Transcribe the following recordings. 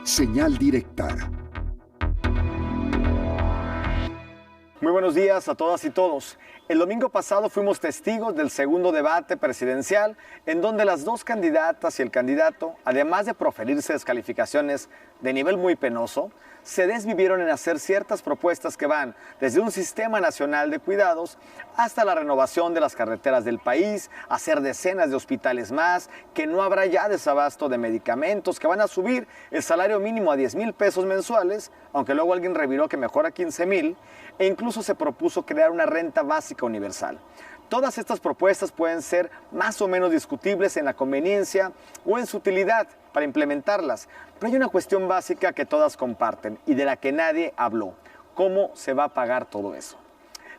Señal directa. Muy buenos días a todas y todos. El domingo pasado fuimos testigos del segundo debate presidencial en donde las dos candidatas y el candidato, además de proferirse descalificaciones de nivel muy penoso, se desvivieron en hacer ciertas propuestas que van desde un sistema nacional de cuidados hasta la renovación de las carreteras del país, hacer decenas de hospitales más, que no habrá ya desabasto de medicamentos, que van a subir el salario mínimo a 10,000 pesos mensuales, aunque luego alguien reviró que mejor a 15,000, e incluso se propuso crear una renta básica universal. Todas estas propuestas pueden ser más o menos discutibles en la conveniencia o en su utilidad para implementarlas, pero hay una cuestión básica que todas comparten y de la que nadie habló: ¿cómo se va a pagar todo eso?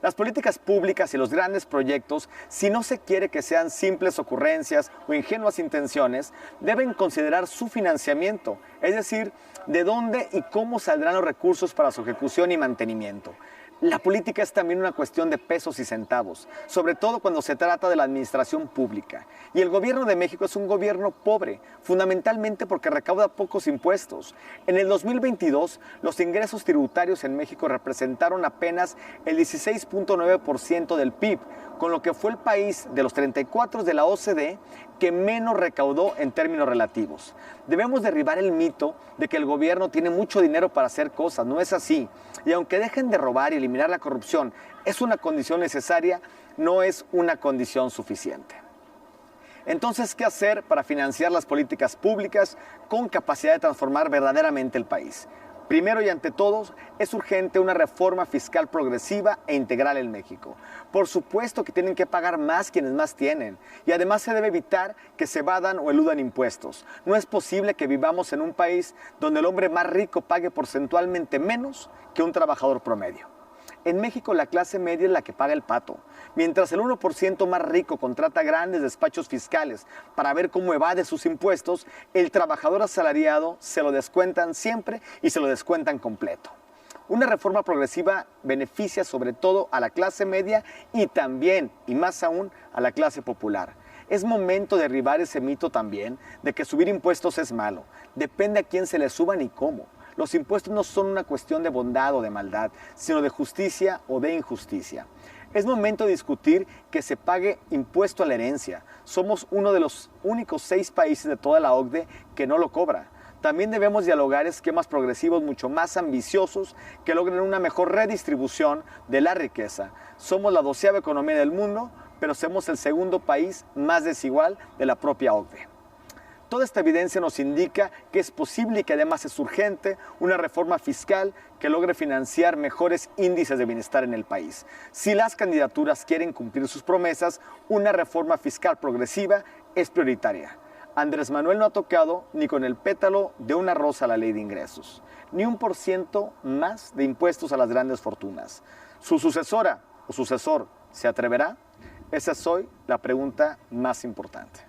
Las políticas públicas y los grandes proyectos, si no se quiere que sean simples ocurrencias o ingenuas intenciones, deben considerar su financiamiento, es decir, de dónde y cómo saldrán los recursos para su ejecución y mantenimiento. La política es también una cuestión de pesos y centavos, sobre todo cuando se trata de la administración pública. Y el gobierno de México es un gobierno pobre, fundamentalmente porque recauda pocos impuestos. En el 2022, los ingresos tributarios en México representaron apenas el 16.9% del PIB, con lo que fue el país de los 34 de la OCDE que menos recaudó en términos relativos. Debemos derribar el mito de que el gobierno tiene mucho dinero para hacer cosas. No es así. Y aunque dejen de robar y eliminar la corrupción es una condición necesaria, no es una condición suficiente. Entonces, ¿qué hacer para financiar las políticas públicas con capacidad de transformar verdaderamente el país? Primero y ante todo, es urgente una reforma fiscal progresiva e integral en México. Por supuesto que tienen que pagar más quienes más tienen, y además se debe evitar que se evadan o eludan impuestos. No es posible que vivamos en un país donde el hombre más rico pague porcentualmente menos que un trabajador promedio. En México la clase media es la que paga el pato. Mientras el 1% más rico contrata grandes despachos fiscales para ver cómo evade sus impuestos, el trabajador asalariado se lo descuentan siempre y se lo descuentan completo. Una reforma progresiva beneficia sobre todo a la clase media y también, y más aún, a la clase popular. Es momento de derribar ese mito también de que subir impuestos es malo. Depende a quién se le suban y cómo. Los impuestos no son una cuestión de bondad o de maldad, sino de justicia o de injusticia. Es momento de discutir que se pague impuesto a la herencia. Somos uno de los únicos 6 países de toda la OCDE que no lo cobra. También debemos dialogar esquemas progresivos mucho más ambiciosos que logren una mejor redistribución de la riqueza. Somos la 12ª economía del mundo, pero somos el segundo país más desigual de la propia OCDE. Toda esta evidencia nos indica que es posible y que además es urgente una reforma fiscal que logre financiar mejores índices de bienestar en el país. Si las candidaturas quieren cumplir sus promesas, una reforma fiscal progresiva es prioritaria. Andrés Manuel no ha tocado ni con el pétalo de una rosa la ley de ingresos, ni 1% más de impuestos a las grandes fortunas. ¿Su sucesora o sucesor se atreverá? Esa es hoy la pregunta más importante.